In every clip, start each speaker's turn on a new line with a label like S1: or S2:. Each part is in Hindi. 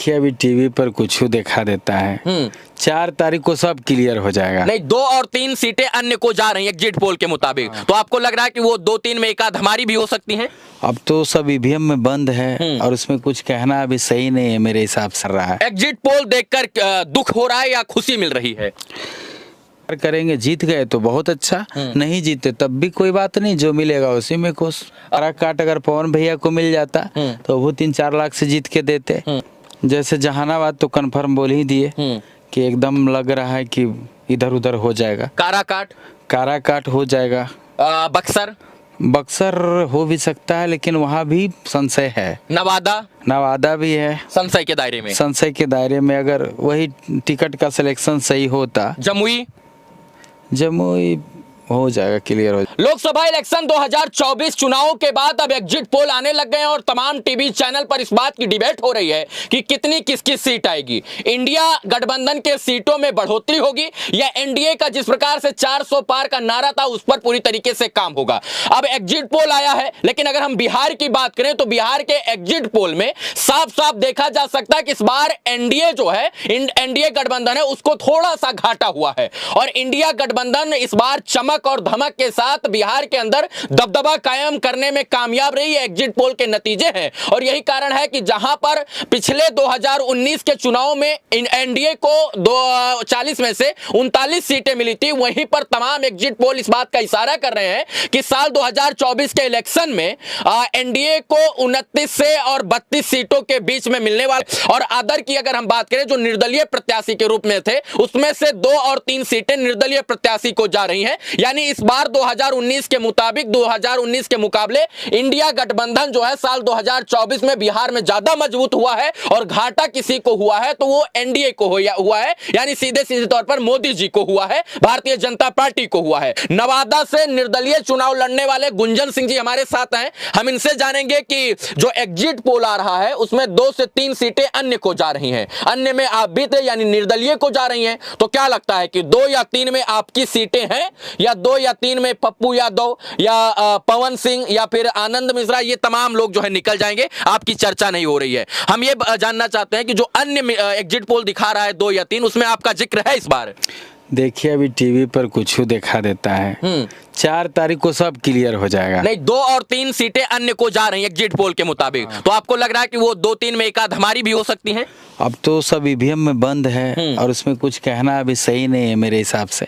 S1: देखिए अभी टीवी पर कुछ दिखा देता है, 4 तारीख को सब क्लियर हो जाएगा।
S2: नहीं, 2 और 3 सीटें अन्य को जा रही हैं एग्जिट पोल के मुताबिक। तो आपको लग रहा है कि वो 2-3 में एक आध हमारी भी हो सकती है?
S1: अब तो सब ईवीएम में बंद है और उसमें कुछ कहना अभी सही नहीं है मेरे हिसाब से रहा है।
S2: एग्जिट पोल देखकर दुख हो रहा है या खुशी मिल रही है?
S1: करेंगे, जीत गए तो बहुत अच्छा, नहीं जीते तब भी कोई बात नहीं, जो मिलेगा उसी में खुश। काट अगर पवन भैया को मिल जाता तो वो 3-4 लाख से जीत के देते। जैसे जहानाबाद तो कंफर्म बोल ही दिए कि एकदम लग रहा है कि इधर उधर हो जाएगा। काराकाट हो जाएगा। बक्सर हो भी सकता है, लेकिन वहाँ भी संशय है। नवादा भी है
S2: संशय के दायरे में। अगर वही टिकट का सिलेक्शन सही होता, जमुई हो जाएगा, क्लियर हो जाएगा। लोकसभा इलेक्शन 2024 चुनावों के बाद अब एग्जिट पोल आने लग गए हैं और तमाम टीवी चैनल पर इस बात की डिबेट हो रही है कि कितनी किसकी सीट आएगी। इंडिया गठबंधन के सीटों में बढ़ोतरी होगी या एनडीए का जिस प्रकार से 400 पार का नारा था उस पर पूरी तरीके से काम होगा। अब एग्जिट पोल आया है, लेकिन अगर हम बिहार की बात करें तो बिहार के एग्जिट पोल में साफ साफ देखा जा सकता है कि इस बार एनडीए जो है, एनडीए गठबंधन है, उसको थोड़ा सा घाटा हुआ है और इंडिया गठबंधन इस बार चमक और धमक के साथ बिहार के अंदर दबदबा कायम करने में कामयाब रही है। एग्जिट पोल के नतीजे हैं और यही कारण है कि जहां पर पिछले 2019 के चुनाव में एनडीए को 40 में से 39 सीटें मिली थी, वहीं पर तमाम एग्जिट पोल इस बात का इशारा कर रहे हैं कि साल 2024 के इलेक्शन में एनडीए को 29 से और 32 सीटों के बीच में मिलने वाले। और अदर की अगर हम बात करें जो निर्दलीय प्रत्याशी के रूप में थे, उसमें से 2 और 3 सीटें निर्दलीय प्रत्याशी को जा रही हैं। यानी इस बार 2019 के मुताबिक 2019 के मुकाबले इंडिया गठबंधन जो है साल 2024 में बिहार में ज्यादा मजबूत हुआ है और घाटा किसी को हुआ है तो वो एनडीए को हुआ है, यानी सीधे तौर पर मोदी जी को हुआ है, भारतीय जनता पार्टी को हुआ है। नवादा से निर्दलीय चुनाव लड़ने वाले गुंजन सिंह जी हमारे साथ हैं, हम इनसे जानेंगे कि जो एग्जिट पोल आ रहा है उसमें 2 से 3 सीटें अन्य को जा रही हैं, अन्य में आप भी थे यानी निर्दलीय को जा रही हैं। तो क्या लगता है कि 2 या 3 में आपकी सीटें हैं या 2 या 3 में पप्पू यादव या पवन सिंह या फिर आनंद मिश्रा, ये तमाम लोग जो है निकल जाएंगे, आपकी चर्चा नहीं हो रही है? हम ये जानना चाहते हैं कि जो अन्य एग्जिट पोल दिखा रहा है 2 या 3, उसमें आपका जिक्र है इस बार?
S1: देखिए अभी टीवी पर कुछ दिखा देता है, 4 तारीख को सब क्लियर हो जाएगा।
S2: नहीं, 2 और 3 सीटें अन्य को जा रही हैं एग्जिट पोल के मुताबिक। तो आपको लग रहा है कि वो 2-3 में एक आध हमारी भी हो सकती है?
S1: अब तो सब ईवीएम में बंद है और उसमें कुछ कहना अभी सही नहीं है मेरे हिसाब से।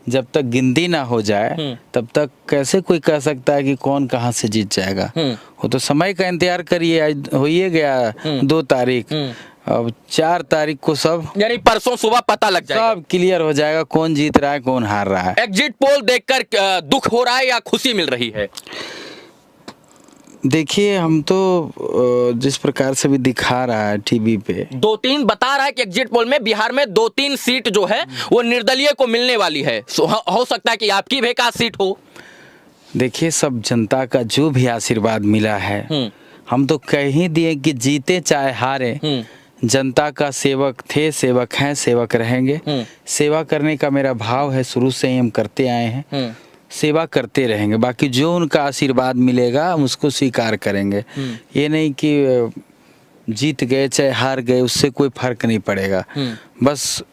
S1: जब तक गिनती ना हो जाए तब तक कैसे कोई कह सकता है कि कौन कहां से जीत जाएगा। वो तो समय का इंतजार करिए, आज हो ही गया 2 तारीख, अब 4 तारीख को सब,
S2: यानी परसों सुबह पता लग जाएगा,
S1: सब क्लियर हो जाएगा कौन जीत रहा है कौन हार रहा है।
S2: एग्जिट पोल देखकर दुख हो रहा है या खुशी मिल रही है?
S1: देखिए हम तो जिस प्रकार से भी दिखा रहा है टीवी पे,
S2: 2-3 बता रहा है कि एग्जिट पोल में बिहार में 2-3 सीट जो है वो निर्दलीय को मिलने वाली है। हो सकता है कि आपकी भी एक आध सीट हो।
S1: देखिए सब जनता का जो भी आशीर्वाद मिला है, हम तो कह ही दिए कि जीते चाहे हारे, जनता का सेवक थे, सेवक हैं, सेवक रहेंगे। सेवा करने का मेरा भाव है, शुरू से ही हम करते आए हैं, सेवा करते रहेंगे। बाकी जो उनका आशीर्वाद मिलेगा हम उसको स्वीकार करेंगे। ये नहीं कि जीत गए चाहे हार गए उससे कोई फर्क नहीं पड़ेगा। बस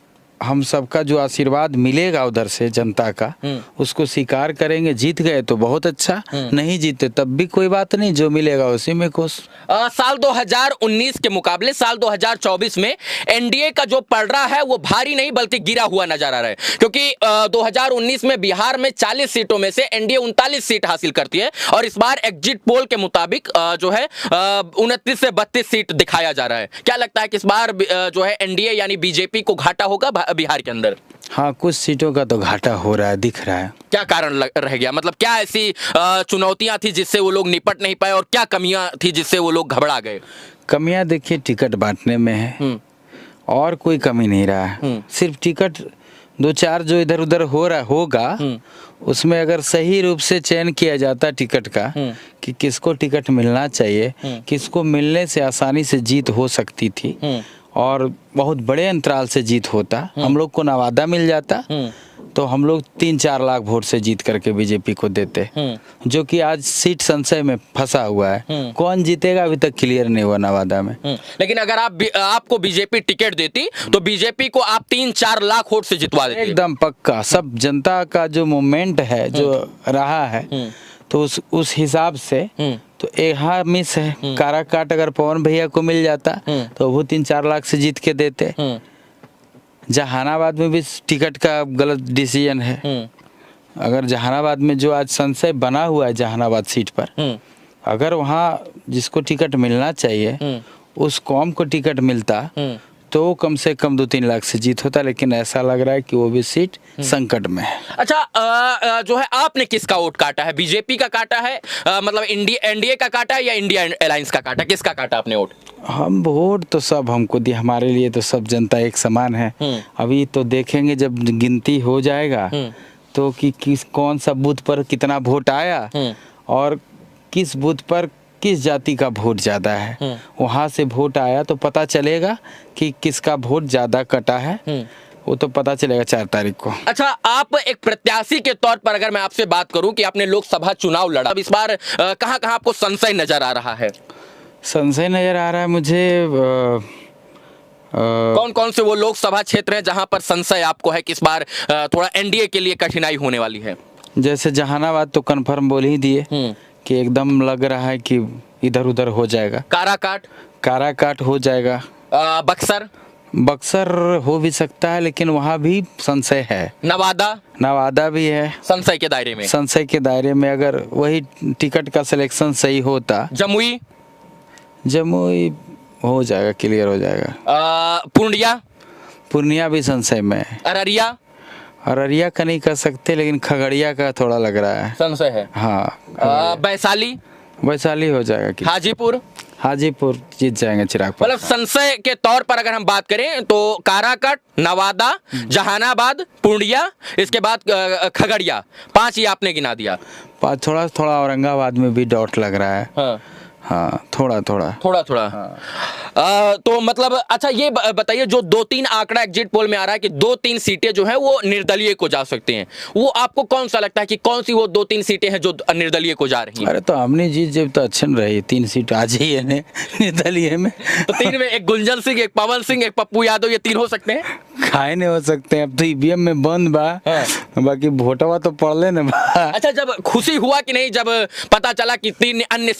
S1: हम सबका जो आशीर्वाद मिलेगा उधर से जनता का, उसको स्वीकार करेंगे। जीत गए तो बहुत अच्छा, नहीं जीते तब भी कोई बात नहीं, जो मिलेगा उसी में खुश।
S2: साल 2019 के मुकाबले साल 2024 में एनडीए का जो पलड़ा है वो भारी नहीं बल्कि गिरा हुआ नजर आ रहा है, क्योंकि 2019 में बिहार में 40 सीटों में से एनडीए 39 सीट हासिल करती है और इस बार एग्जिट पोल के मुताबिक जो है 29 से 32 सीट दिखाया जा रहा है। क्या लगता है कि इस बार जो है एनडीए यानी बीजेपी को घाटा होगा बिहार के अंदर?
S1: हाँ, कुछ सीटों का तो घाटा हो रहा है, दिख रहा है।
S2: क्या कारण रह गया? मतलब क्या ऐसी चुनौतियां थी जिससे वो लोग निपट नहीं पाए और क्या कमियां थी जिससे वो लोग घबरा गए?
S1: कमियां देखिए टिकट बांटने में है और कोई कमी नहीं रहा है। सिर्फ टिकट 2-4 जो इधर उधर हो रहा होगा, उसमें अगर सही रूप से चयन किया जाता टिकट का कि किसको टिकट मिलना चाहिए, किसको मिलने से आसानी से जीत हो सकती थी, और बहुत बड़े अंतराल से जीत होता, हम लोग को नवादा मिल जाता तो हम लोग 3-4 लाख वोट से जीत करके बीजेपी को देते, जो कि आज सीट संशय में फंसा हुआ है। कौन जीतेगा अभी तक क्लियर नहीं हुआ नवादा में।
S2: लेकिन अगर आपको बीजेपी टिकट देती तो बीजेपी को आप 3-4 लाख वोट से जितवा देते।
S1: एकदम पक्का। सब जनता का जो मूवमेंट है जो रहा है तो उस हिसाब से तो यहाँ मिस है। काराकाट अगर पवन भैया को मिल जाता तो वो 3-4 लाख से जीत के देते। जहानाबाद में भी टिकट का गलत डिसीजन है। अगर जहानाबाद में जो आज संशय बना हुआ है जहानाबाद सीट पर, अगर वहाँ जिसको टिकट मिलना चाहिए उस कौम को टिकट मिलता तो कम से कम 2-3 लाख से जीत होता, लेकिन ऐसा लग रहा है कि वो भी सीट संकट में है।
S2: अच्छा, जो है आपने किसका वोट काटा है? बीजेपी का काटा है, मतलब एनडीए का काटा है या इंडिया अलायंस का काटा? किसका काटा आपने वोट?
S1: हम वोट तो सब हमको दिया, हमारे लिए तो सब जनता एक समान है। अभी तो देखेंगे जब गिनती हो जाएगा तो कि कौन सा बूथ पर कितना वोट आया और किस बूथ पर किस जाति का वोट ज़्यादा है, वहाँ से वोट आया तो पता चलेगा कि किसका वोट ज़्यादा कटा है। वो तो पता चलेगा 4 तारीख को।
S2: अच्छा, आप एक प्रत्याशी के तौर पर अगर मैं आपसे बात करूं कि आपने लोकसभा चुनाव लड़ा, अब इस बार कहाँ कहाँ आपको संशय नजर आ रहा है?
S1: संशय नजर आ रहा है मुझे
S2: कौन कौन से वो लोकसभा क्षेत्र हैं जहां पर संशय आपको है कि इस बार थोड़ा एनडीए के लिए कठिनाई होने वाली है?
S1: जैसे जहानाबाद तो कंफर्म बोल ही दिए कि एकदम लग रहा है कि इधर उधर हो जाएगा। काराकाट हो जाएगा। बक्सर हो भी सकता है लेकिन वहाँ भी संशय है। नवादा भी है
S2: संशय के दायरे में। अगर वही टिकट का सिलेक्शन सही होता। जमुई हो जाएगा, क्लियर हो जाएगा। पूर्णिया भी संशय में है। अररिया का नहीं कर सकते लेकिन खगड़िया का थोड़ा लग रहा है, संशय है। हाँ। वैशाली हो जाएगा। हाजीपुर जीत जाएंगे चिराग। मतलब संशय के तौर पर अगर हम बात करें तो काराकाट, नवादा, जहानाबाद, पूर्णिया, इसके बाद खगड़िया, 5 ही आपने गिना दिया।
S1: थोड़ा थोड़ा औरंगाबाद में भी डाउट लग रहा है। हाँ, थोड़ा थोड़ा।
S2: हाँ। तो मतलब अच्छा ये बताइए, जो 2-3 आंकड़ा एग्जिट पोल में आ रहा है कि 2-3 सीटें जो है वो निर्दलीय को जा सकती हैं, वो आपको कौन सा लगता है कि कौन सी वो 2-3 सीटें हैं जो निर्दलीय को जा रही हैं?
S1: अरे तो हमने जीत जब तो अच्छे रही, 3 सीट आज ही है निर्दलीय में।
S2: तो 3 में एक गुंजन सिंह, एक पवन सिंह, एक पप्पू यादव, ये 3 हो सकते हैं?
S1: खाए नहीं हो सकते हैं, अब तो ईवीएम में बंद बा। हाँ। बाकी वोटवा तो पड़ ले ना।
S2: अच्छा, जब खुशी हुआ कि नहीं जब पता चला कि 3 अन्य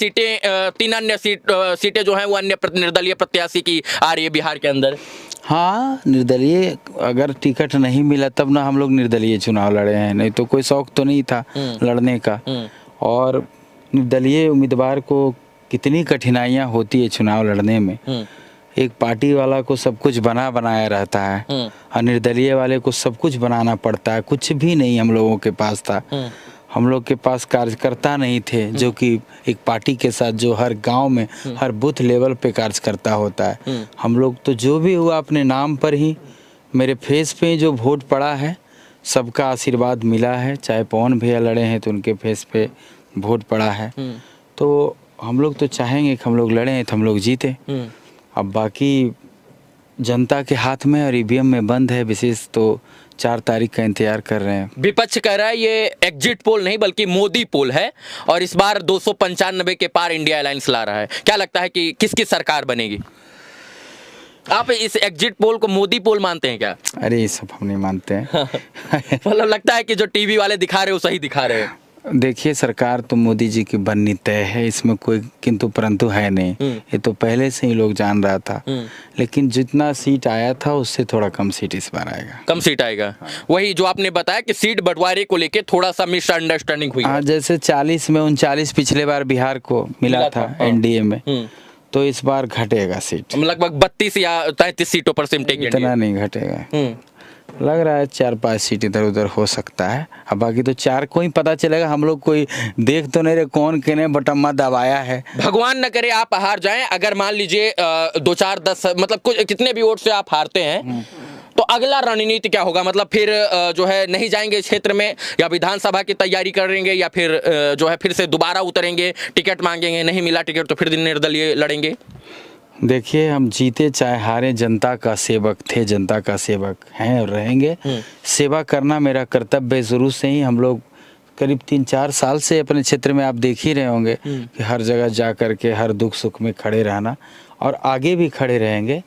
S2: सीटें जो हैं वो अन्य निर्दलीय प्रत्याशी की आ रही है बिहार के अंदर?
S1: हाँ, निर्दलीय अगर टिकट नहीं मिला तब ना हम लोग निर्दलीय चुनाव लड़े हैं, नहीं तो कोई शौक तो नहीं था लड़ने का। और निर्दलीय उम्मीदवार को कितनी कठिनाइयाँ होती है चुनाव लड़ने में। एक पार्टी वाला को सब कुछ बनाया रहता है और निर्दलीय वाले को सब कुछ बनाना पड़ता है। कुछ भी नहीं हम लोगों के पास था। हम लोग के पास कार्यकर्ता नहीं थे जो कि एक पार्टी के साथ जो हर गांव में हर बूथ लेवल पे कार्यकर्ता होता है। हम लोग तो जो भी हुआ अपने नाम पर ही, मेरे फेस पे जो वोट पड़ा है सबका आशीर्वाद मिला है। चाहे पवन भैया लड़े हैं तो उनके फेस पे वोट पड़ा है। तो हम लोग तो चाहेंगे कि हम लोग लड़े हैं तो हम लोग जीते। अब बाकी जनता के हाथ में और ईवीएम में बंद है। विशेष तो 4 तारीख का इंतजार कर रहे हैं।
S2: विपक्ष कह रहा है ये एग्जिट पोल नहीं बल्कि मोदी पोल है और इस बार 295 के पार इंडिया अलायंस ला रहा है। क्या लगता है कि किसकी सरकार बनेगी? आप इस एग्जिट पोल को मोदी पोल मानते हैं क्या?
S1: अरे ये सब हम नहीं मानते हैं।
S2: मतलब लगता है कि जो टीवी वाले दिखा रहे हो सही दिखा रहे हैं।
S1: देखिए, सरकार तो मोदी जी की बननी तय है, इसमें कोई किंतु परंतु है नहीं। ये तो पहले से ही लोग जान रहा था। लेकिन जितना सीट आया था उससे थोड़ा कम सीट इस बार आएगा।
S2: कम सीट आएगा। वही जो आपने बताया कि सीट बंटवारे को लेके थोड़ा सा मिसअंडरस्टैंडिंग हुई।
S1: हाँ, जैसे 40 में 39 पिछले बार बिहार को मिला था एनडीए में, तो इस बार घटेगा सीट।
S2: लगभग 32 या 33 सीटों पर सिमटेगी।
S1: इतना नहीं घटेगा, लग रहा है 4-5 सीट इधर उधर हो सकता है। अब बाकी तो 4 को ही पता चलेगा। हम लोग कोई देख तो नहीं रहे कौन किने बटम्मा दबाया है।
S2: भगवान न करे आप हार जाएं। अगर मान लीजिए 2-4-10 मतलब कुछ कितने भी वोट से आप हारते हैं तो अगला रणनीति क्या होगा? मतलब फिर जो है नहीं जाएंगे इस क्षेत्र में, या विधानसभा की तैयारी करेंगे, या फिर जो है फिर से दोबारा उतरेंगे, टिकट मांगेंगे, नहीं मिला टिकट तो फिर निर्दलीय लड़ेंगे?
S1: देखिए, हम जीते चाहे हारे जनता का सेवक थे, जनता का सेवक हैं और रहेंगे। सेवा करना मेरा कर्तव्य है। शुरू से ही हम लोग करीब 3-4 साल से अपने क्षेत्र में आप देख ही रहे होंगे कि हर जगह जा कर के हर दुख सुख में खड़े रहना, और आगे भी खड़े रहेंगे।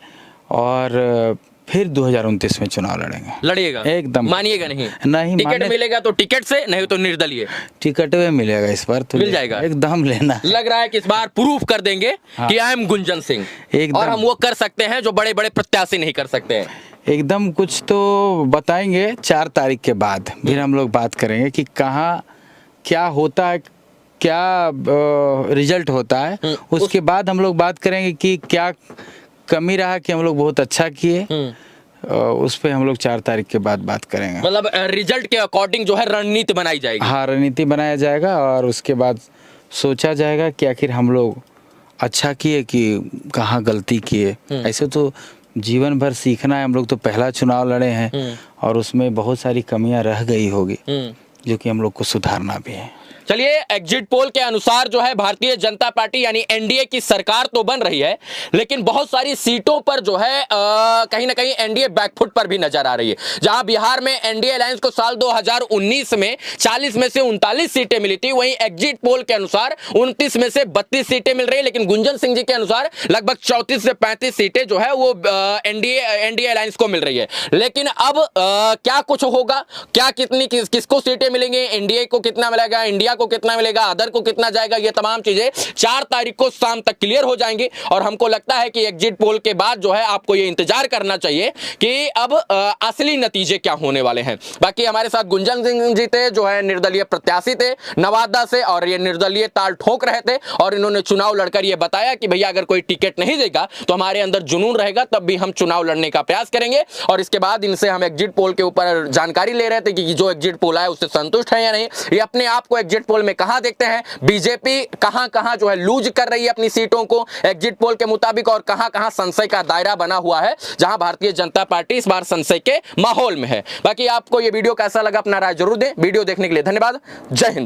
S1: और फिर 2029 में चुनाव
S2: लड़िएगा
S1: एकदम।
S2: मानिएगा नहीं?
S1: नहीं,
S2: टिकट मिलेगा तो टिकट से, नहीं तो निर्दलीय।
S1: टिकट में मिलेगा इस बार तो,
S2: मिल जाएगा
S1: एकदम लेना।
S2: लग रहा है कि इस बार प्रूफ कर देंगे कि आई एम गुंजन सिंह, और हम वो कर सकते हैं जो बड़े बड़े प्रत्याशी नहीं कर सकते हैं।
S1: एकदम कुछ तो बताएंगे 4 तारीख के बाद, फिर हम लोग बात करेंगे कि कहाँ क्या होता है, क्या रिजल्ट होता है। उसके बाद हम लोग बात करेंगे कि क्या कमी रहा कि हम लोग बहुत अच्छा किए। उस पे हम लोग 4 तारीख के बाद बात करेंगे।
S2: मतलब रिजल्ट के अकॉर्डिंग जो है रणनीति बनाई जाएगी।
S1: हाँ, रणनीति बनाया जाएगा और उसके बाद सोचा जाएगा कि आखिर हम लोग अच्छा किए कि कहाँ गलती किए। ऐसे तो जीवन भर सीखना है। हम लोग तो पहला चुनाव लड़े हैं और उसमें बहुत सारी कमियां रह गई होगी जो कि हम लोग को सुधारना भी है।
S2: चलिए, एग्जिट पोल के अनुसार जो है भारतीय जनता पार्टी यानी एनडीए की सरकार तो बन रही है, लेकिन बहुत सारी सीटों पर जो है कहीं ना कहीं एनडीए बैकफुट पर भी नजर आ रही है। जहां बिहार में एनडीए अलायंस को साल 2019 में 40 में से 39 सीटें मिली थी, वहीं एग्जिट पोल के अनुसार 29 में से 32 सीटें मिल रही है। लेकिन गुंजन सिंह जी के अनुसार लगभग 34 से 35 सीटें जो है वो एनडीए अलायंस को मिल रही है। लेकिन अब क्या कुछ होगा, क्या किसको सीटें मिलेंगे, एनडीए को कितना मिलेगा, इंडिया को कितना मिलेगा, अदर को कितना जाएगा, ये तमाम चीजें 4 तारीख को शाम तक क्लियर हो जाएंगी। और हमको लगता है कि एग्जिट पोल के बाद जो है आपको ये इंतजार करना चाहिए कि अब असली नतीजे क्या होने वाले हैं। बाकी हमारे साथ गुंजन सिंह जी थे जो है निर्दलीय प्रत्याशी थे नवादा से, और ये निर्दलीय ताल ठोक रहे थे और इन्होंने चुनाव लड़कर ये बताया कि भैया अगर कोई टिकट नहीं देगा तो हमारे अंदर जुनून रहेगा, तब भी हम चुनाव लड़ने का प्रयास करेंगे। और इसके बाद इनसे हम एग्जिट पोल के ऊपर जानकारी ले रहे थे कि जो एग्जिट पोल है उससे संतुष्ट है या नहीं, ये अपने आप को एग्जिट पोल में कहां देखते हैं, बीजेपी कहां जो है लूज कर रही है अपनी सीटों को एग्जिट पोल के मुताबिक, और कहां संशय का दायरा बना हुआ है जहां भारतीय जनता पार्टी इस बार संशय के माहौल में है। बाकी आपको यह वीडियो कैसा लगा अपना राय जरूर दें। वीडियो देखने के लिए धन्यवाद। जय हिंद।